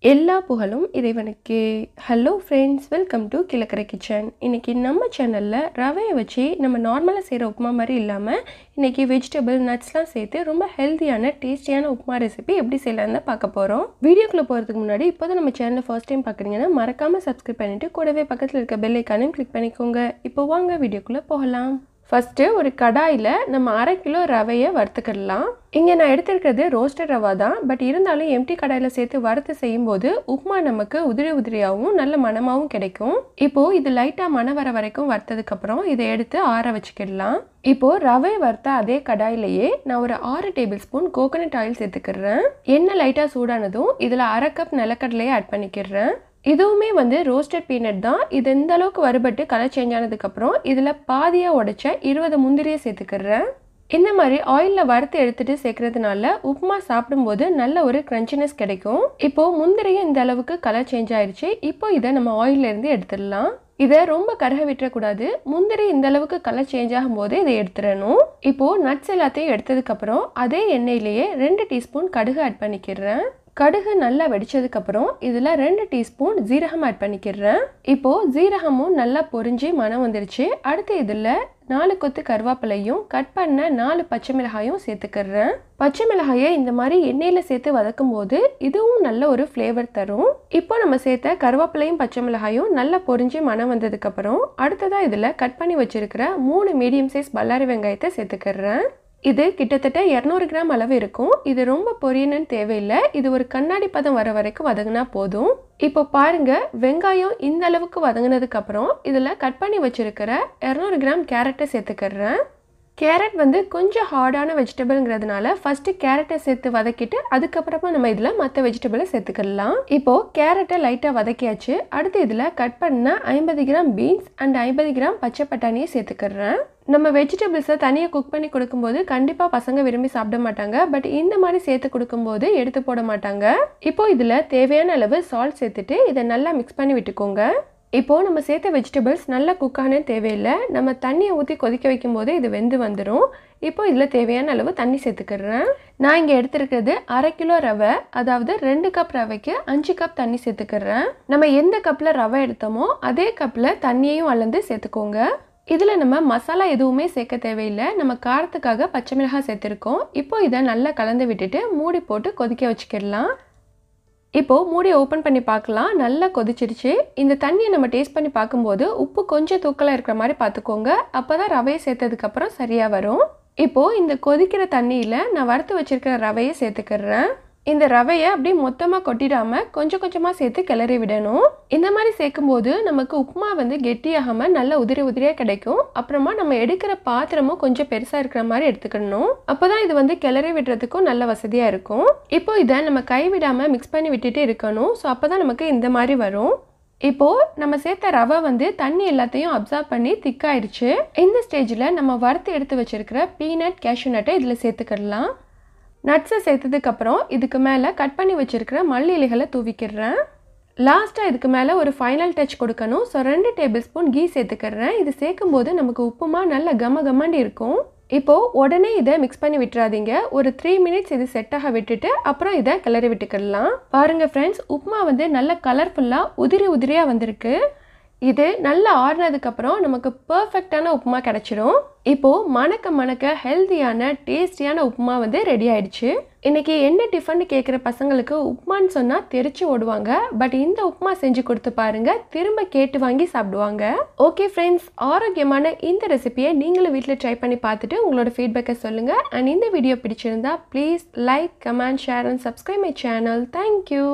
எல்லா புகழும் இறைவனுக்கே. Hello friends, welcome to Kilakarai kitchen. இன்றைக்கி நம்ம சேனலில் ரவையை வச்சு நம்ம நார்மலாக செய்கிற உப்புமா மாதிரி இல்லாமல் இன்றைக்கி வெஜிடபிள் நட்ஸ்லாம் சேர்த்து ரொம்ப ஹெல்த்தியான டேஸ்டியான உப்புமா ரெசிபி எப்படி செய்யலான்னு பார்க்க போகிறோம். வீடியோக்குள்ளே போகிறதுக்கு முன்னாடி இப்போ தான் நம்ம சேனலை ஃபர்ஸ்ட் டைம் பார்க்குறீங்கன்னா மறக்காமல் சப்ஸ்கிரைப் பண்ணிவிட்டு கூடவே பக்கத்தில் இருக்க பெல் ஐக்கானையும் கிளிக் பண்ணிக்கோங்க. இப்போ வாங்க வீடியோக்குள்ளே போகலாம். ஃபஸ்ட்டு ஒரு கடாயில் நம்ம 1/2 கிலோ ரவையை வறுத்துக்கிடலாம். இங்கே நான் எடுத்துருக்கிறது ரோஸ்டட் ரவா தான், பட் இருந்தாலும் எம்டி கடாயில் சேர்த்து வறுத்து செய்யும்போது உப்புமா நமக்கு உதிரி உதிரியாகவும் நல்ல மணமாகவும் கிடைக்கும். இப்போது இது லைட்டாக மணம் வர வரைக்கும் வறுத்ததுக்கப்புறம் இதை எடுத்து ஆற வச்சுக்கிடலாம். இப்போது ரவை வறுத்த அதே கடாயிலேயே நான் ஒரு 6 டேபிள் ஸ்பூன் கோகோனட் ஆயில் சேர்த்துக்கிறேன். எண்ணெய் லைட்டாக சூடானதும் இதில் 1/2 கப் நிலக்கடலையை ஆட் பண்ணிக்கிறேன். இதுவுமே ரோஸ்டட் பீனட் தான். இது இந்த அளவுக்கு வறுபட்டு கலர் சேஞ்ச் ஆனதுக்கப்புறம் இதில் பாதியாக உடைச்ச 20 முந்திரியை சேர்த்துக்கிறேன். இந்த மாதிரி ஆயிலில் வறுத்து எடுத்துகிட்டு சேர்க்கறதுனால உப்புமா சாப்பிடும்போது நல்ல ஒரு க்ரன்ச்சினஸ் கிடைக்கும். இப்போது முந்திரியும் இந்த அளவுக்கு கலர் சேஞ்ச் ஆயிடுச்சு. இப்போ இதை நம்ம ஆயிலிருந்து எடுத்துடலாம். இதை ரொம்ப கருக விட்டுறக்கூடாது. முந்திரி இந்த அளவுக்கு கலர் சேஞ்ச் ஆகும்போது இதை எடுத்துடணும். இப்போது நட்ஸ் எல்லாத்தையும் எடுத்ததுக்கப்புறம் அதே எண்ணெயிலேயே 2 டீஸ்பூன் கடுகு ஆட் பண்ணிக்கிறேன். கடுகு நல்லா வெடிச்சதுக்கப்புறம் இதில் 2 டீஸ்பூன் ஜீரகம் ஆட் பண்ணிக்கிறேன். இப்போது ஜீரகமும் நல்லா பொரிஞ்சு மணம் வந்துருச்சு. அடுத்து இதில் 4 கொத்து கருவேப்பிலையும் கட் பண்ண 4 பச்சை மிளகாயும் சேர்த்துக்கிறேன். பச்சை மிளகாயை இந்த மாதிரி எண்ணெயில் சேர்த்து வதக்கும் போது இதுவும் நல்ல ஒரு ஃப்ளேவர் தரும். இப்போ நம்ம சேர்த்த கருவேப்பிலையும் பச்சை மிளகாயும் நல்லா பொரிஞ்சு மணம் வந்ததுக்கப்புறம் அடுத்ததாக இதில் கட் பண்ணி வச்சிருக்கிற 3 மீடியம் சைஸ் பல்லாரி வெங்காயத்தை சேர்த்துக்கிறேன். இது கிட்டத்தட்ட 200 கிராம் அளவு இருக்கும். இது ரொம்ப பொரியணும்னு தேவையில்லை. இது ஒரு கண்ணாடி பதம் வர வரைக்கும் வதங்கினா போதும். இப்போ பாருங்க, வெங்காயம் இந்த அளவுக்கு வதங்கினதுக்கப்புறம் இதில் கட் பண்ணி வச்சிருக்கிற 200 கிராம் கேரட்டை சேர்த்துக்கிறேன். கேரட் கொஞ்சம் ஹார்டான வெஜிடபிள்ங்கிறதுனால ஃபஸ்ட்டு கேரட்டை சேர்த்து வதக்கிட்டு அதுக்கப்புறமா நம்ம இதில் மற்ற வெஜிடபிளை சேர்த்துக்கலாம். இப்போது கேரட்டை லைட்டாக வதக்கியாச்சு. அடுத்து இதில் கட் பண்ண 50 கிராம் பீன்ஸ் அண்ட் 50 கிராம் பச்சை பட்டாணியை சேர்த்துக்கிறேன். நம்ம வெஜிடபிள்ஸை தனியாக குக் பண்ணி கொடுக்கும்போது கண்டிப்பாக பசங்க விரும்பி சாப்பிட மாட்டாங்க. பட் இந்த மாதிரி சேர்த்து கொடுக்கும்போது எடுத்து போட மாட்டாங்க. இப்போது இதில் தேவையான அளவு சால்ட் சேர்த்துட்டு இதை நல்லா மிக்ஸ் பண்ணி விட்டுக்கோங்க. இப்போது நம்ம சேர்த்த வெஜிடபிள்ஸ் நல்லா குக் ஆனே தேவையில்லை. நம்ம தண்ணியை ஊற்றி கொதிக்க வைக்கும் போது இது வெந்து வந்துடும். இப்போ இதில் தேவையான அளவு தண்ணி சேர்த்துக்கிறேன். நான் இங்கே எடுத்துருக்கிறது 1/2 கிலோ ரவை, அதாவது 2 கப் ரவைக்கு 5 கப் தண்ணி சேர்த்துக்கிறேன். நம்ம எந்த கப்பில் ரவை எடுத்தோமோ அதே கப்பில் தண்ணியையும் அளந்து சேர்த்துக்கோங்க. இதில் நம்ம மசாலா எதுவுமே சேர்க்க தேவையில்லை. நம்ம காரத்துக்காக பச்சை மிளகாய் சேர்த்துருக்கோம். இப்போ இதை நல்லா கலந்து விட்டுட்டு மூடி போட்டு கொதிக்க வச்சுக்கிடலாம். இப்போது மூடியை ஓப்பன் பண்ணி பார்க்கலாம். நல்லா கொதிச்சிருச்சு. இந்த தண்ணியை நம்ம டேஸ்ட் பண்ணி பார்க்கும்போது உப்பு கொஞ்சம் தூக்கலாக இருக்கிற மாதிரி பார்த்துக்கோங்க. அப்போ தான் ரவையை சேர்த்ததுக்கப்புறம் சரியாக வரும். இப்போது இந்த கொதிக்கிற தண்ணியில் நான் வறுத்து வச்சுருக்கிற ரவையை சேர்த்துக்கிறேன். இந்த ரவையை அப்படியே மொத்தமாக கொட்டிடாமல் கொஞ்சம் கொஞ்சமாக சேர்த்து கிளறி விடணும். இந்த மாதிரி சேர்க்கும்போது நமக்கு உப்புமா கெட்டியாகாமல் நல்ல உதிரி உதிரியாக கிடைக்கும். அப்புறமா நம்ம எடுக்கிற பாத்திரமும் கொஞ்சம் பெருசாக இருக்கிற மாதிரி எடுத்துக்கணும். அப்போ தான் இது கிளறி விடுறதுக்கும் நல்ல வசதியாக இருக்கும். இப்போ இதை நம்ம கைவிடாமல் மிக்ஸ் பண்ணி விட்டுட்டு இருக்கணும். ஸோ அப்போ தான் நமக்கு இந்த மாதிரி வரும். இப்போது நம்ம சேர்த்த ரவை தண்ணி எல்லாத்தையும் அப்சார்ப் பண்ணி திக்காயிடுச்சு. இந்த ஸ்டேஜில் நம்ம வறுத்து எடுத்து வச்சிருக்கிற பீனட் கேஷ்யூ நட்டை இதில் சேர்த்துக்கிடலாம். நட்ஸை சேர்த்ததுக்கப்புறம் இதுக்கு மேலே கட் பண்ணி வச்சுருக்கிற மல்லி இலைகளை தூவிக்கிறேன். லாஸ்ட்டாக இதுக்கு மேலே ஒரு ஃபைனல் டச் கொடுக்கணும். ஸோ 2 டேபிள் ஸ்பூன் கீ சேர்த்துக்கிறேன். இது சேர்க்கும்போது நமக்கு உப்புமா நல்ல கமகமாண்டி இருக்கும். இப்போது உடனே இதை மிக்ஸ் பண்ணி விட்டுறாதீங்க. ஒரு 3 மினிட்ஸ் இது செட்டாக விட்டுட்டு அப்புறம் இதை கிளறி விட்டுக்கிடலாம். பாருங்கள் ஃப்ரெண்ட்ஸ், உப்புமா நல்ல கலர்ஃபுல்லாக உதிரி உதிரியாக வந்திருக்கு. இது நல்லா ஆறுனதுக்கப்புறம் நமக்கு பர்ஃபெக்டான உப்புமா கிடச்சிடும். இப்போது மணக்க ஹெல்த்தியான டேஸ்டியான உப்புமா ரெடி ஆயிடுச்சு. இன்றைக்கி என்ன டிஃபன் கேட்குற பசங்களுக்கு உப்புமான்னு சொன்னால் தெரிச்சு ஓடுவாங்க. பட் இந்த உப்புமா செஞ்சு கொடுத்து பாருங்கள், திரும்ப கேட்டு வாங்கி சாப்பிடுவாங்க. ஓகே ஃப்ரெண்ட்ஸ், ஆரோக்கியமான இந்த ரெசிபியை நீங்களும் வீட்டில் ட்ரை பண்ணி பார்த்துட்டு உங்களோட ஃபீட்பேக்கை சொல்லுங்கள். அண்ட் இந்த வீடியோ பிடிச்சிருந்தா please like, comment, share and subscribe my channel. Thank you.